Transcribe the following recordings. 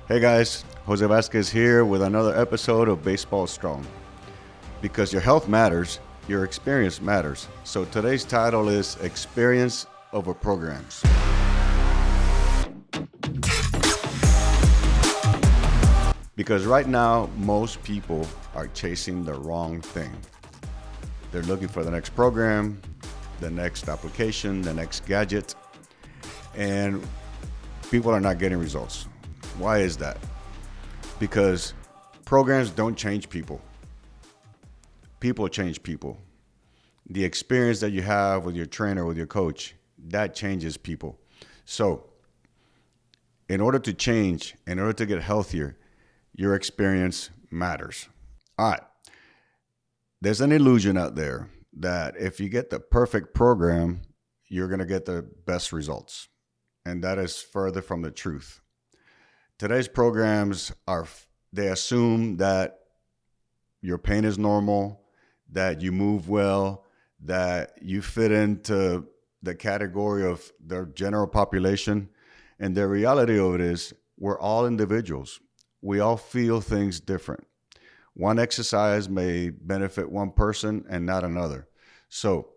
Hey guys, Jose Vazquez here with another episode of Baseball Strong. Because your health matters, your experience matters. So today's title is Experience Over Programs. Because right now, most people are chasing the wrong thing. They're looking for the next program, the next application, the next gadget, and people are not getting results. Why is that? Because programs don't change people. People change people. The experience that you have with your trainer, with your coach, that changes people. So, in order to change, in order to get healthier, your experience matters. All right. There's an illusion out there that if you get the perfect program, you're going to get the best results. And that is further from the truth. Today's programs they assume that your pain is normal, that you move well, that you fit into the category of the general population. And the reality of it is we're all individuals. We all feel things different. One exercise may benefit one person and not another. So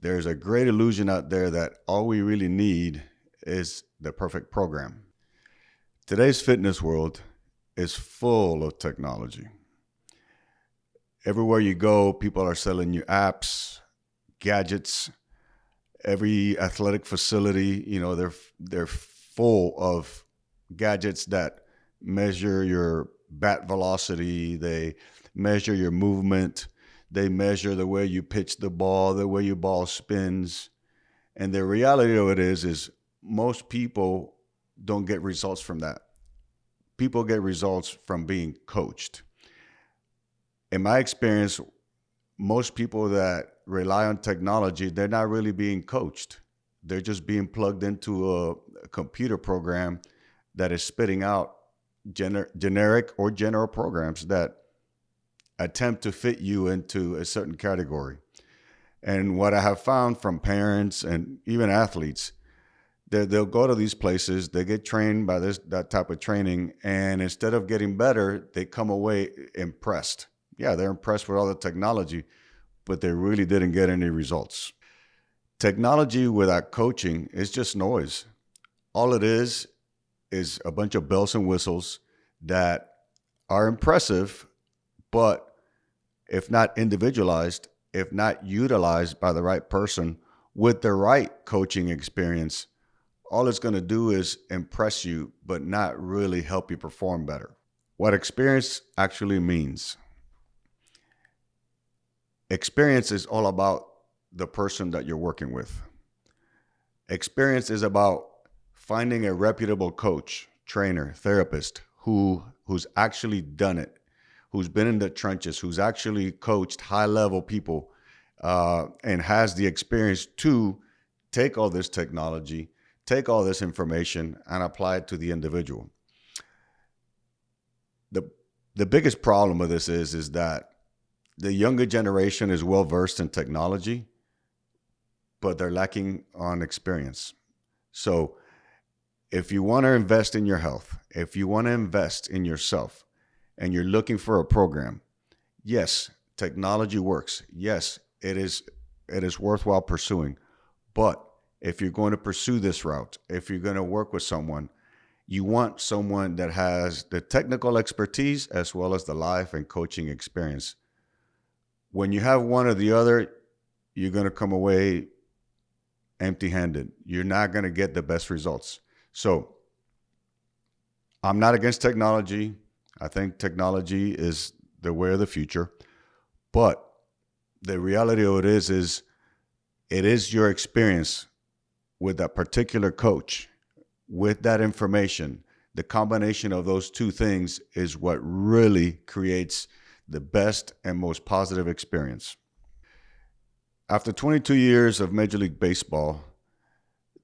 there's a great illusion out there that all we really need is the perfect program. Today's fitness world is full of technology. Everywhere you go, people are selling you apps, gadgets. Every athletic facility, they're full of gadgets that measure your bat velocity. They measure your movement. They measure the way you pitch the ball, the way your ball spins. And the reality of it is most people don't get results from that. People get results from being coached. In my experience, most people that rely on technology, they're not really being coached. They're just being plugged into a computer program that is spitting out generic or general programs that attempt to fit you into a certain category. And what I have found from parents and even athletes, they'll go to these places, they get trained by that type of training, and instead of getting better, they come away impressed. Yeah, they're impressed with all the technology, but they really didn't get any results. Technology without coaching is just noise. All it is a bunch of bells and whistles that are impressive, but if not individualized, if not utilized by the right person with the right coaching experience, all it's going to do is impress you, but not really help you perform better. What experience actually means. Experience is all about the person that you're working with. Experience is about finding a reputable coach, trainer, therapist who's actually done it, who's been in the trenches, who's actually coached high-level people and has the experience to take all this technology, take all this information, and apply it to the individual. The biggest problem with this is that the younger generation is well-versed in technology, but they're lacking on experience. So if you want to invest in your health, if you want to invest in yourself, and you're looking for a program, yes, technology works. Yes, it is worthwhile pursuing. But if you're going to pursue this route, if you're going to work with someone, you want someone that has the technical expertise as well as the life and coaching experience. When you have one or the other, you're going to come away empty-handed. You're not going to get the best results. So I'm not against technology. I think technology is the way of the future. But the reality of it is it is your experience with that particular coach, with that information. The combination of those two things is what really creates the best and most positive experience. After 22 years of Major League Baseball,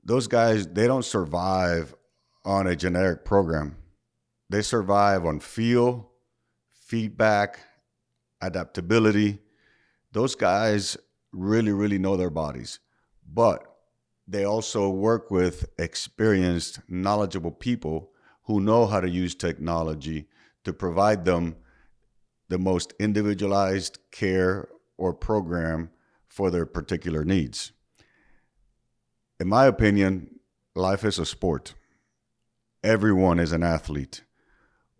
those guys, they don't survive on a generic program. They survive on feel, feedback, adaptability. Those guys really, really know their bodies. But they also work with experienced, knowledgeable people who know how to use technology to provide them the most individualized care or program for their particular needs. In my opinion, life is a sport. Everyone is an athlete.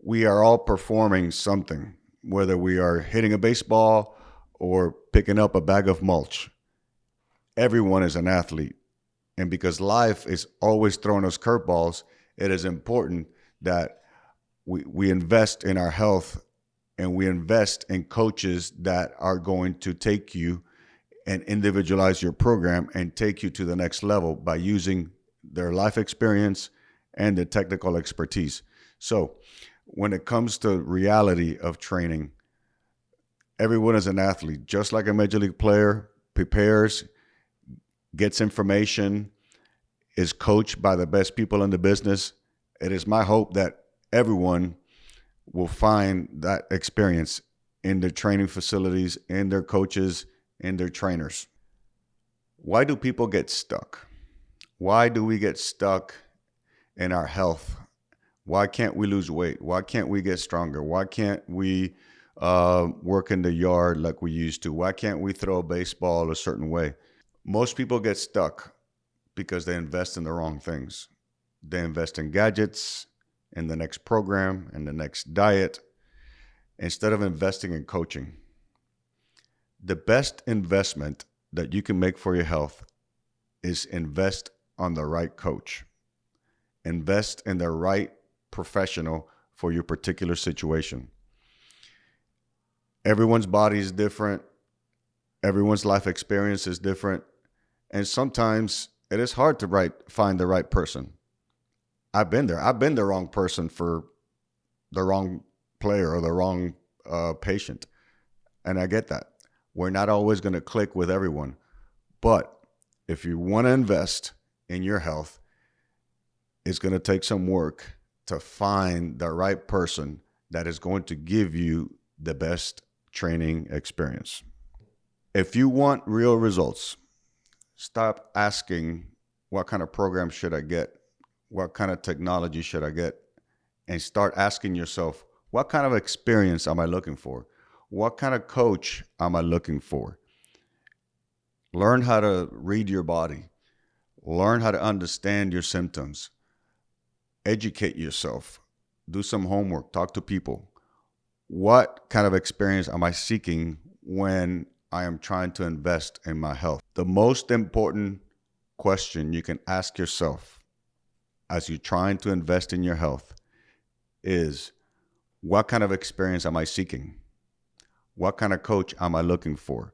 We are all performing something, whether we are hitting a baseball or picking up a bag of mulch. Everyone is an athlete. And because life is always throwing us curveballs, it is important that we invest in our health and we invest in coaches that are going to take you and individualize your program and take you to the next level by using their life experience and the technical expertise. So when it comes to reality of training, everyone is an athlete. Just like a major league player prepares, gets information, is coached by the best people in the business, it is my hope that everyone will find that experience in their training facilities, in their coaches, in their trainers. Why do people get stuck? Why do we get stuck in our health? Why can't we lose weight? Why can't we get stronger? Why can't we work in the yard like we used to? Why can't we throw a baseball a certain way? Most people get stuck because they invest in the wrong things. They invest in gadgets, in the next program, in the next diet, instead of investing in coaching. The best investment that you can make for your health is invest on the right coach. Invest in the right professional for your particular situation. Everyone's body is different. Everyone's life experience is different. And sometimes it is hard to find the right person. I've been there. I've been the wrong person for the wrong player or the wrong patient. And I get that. We're not always going to click with everyone. But if you want to invest in your health, it's going to take some work to find the right person that is going to give you the best training experience. If you want real results, stop asking, what kind of program should I get? What kind of technology should I get? And start asking yourself, what kind of experience am I looking for? What kind of coach am I looking for? Learn how to read your body. Learn how to understand your symptoms. Educate yourself. Do some homework. Talk to people. What kind of experience am I seeking when I am trying to invest in my health? The most important question you can ask yourself as you're trying to invest in your health is, what kind of experience am I seeking? What kind of coach am I looking for?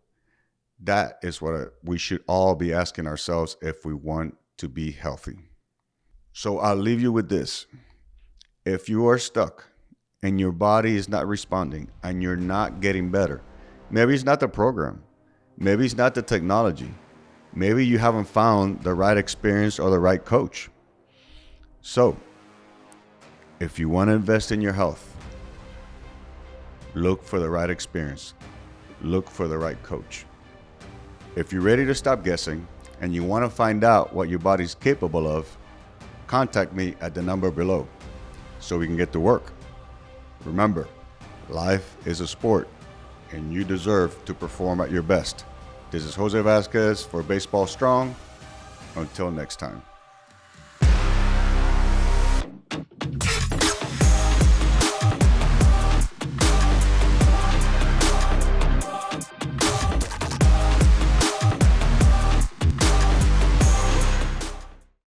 That is what we should all be asking ourselves if we want to be healthy. So I'll leave you with this. If you are stuck and your body is not responding and you're not getting better, maybe it's not the program. Maybe it's not the technology. Maybe you haven't found the right experience or the right coach. So if you want to invest in your health, look for the right experience. Look for the right coach. If you're ready to stop guessing and you want to find out what your body's capable of, contact me at the number below so we can get to work. Remember, life is a sport and you deserve to perform at your best. This is Jose Vazquez for Baseball Strong. Until next time.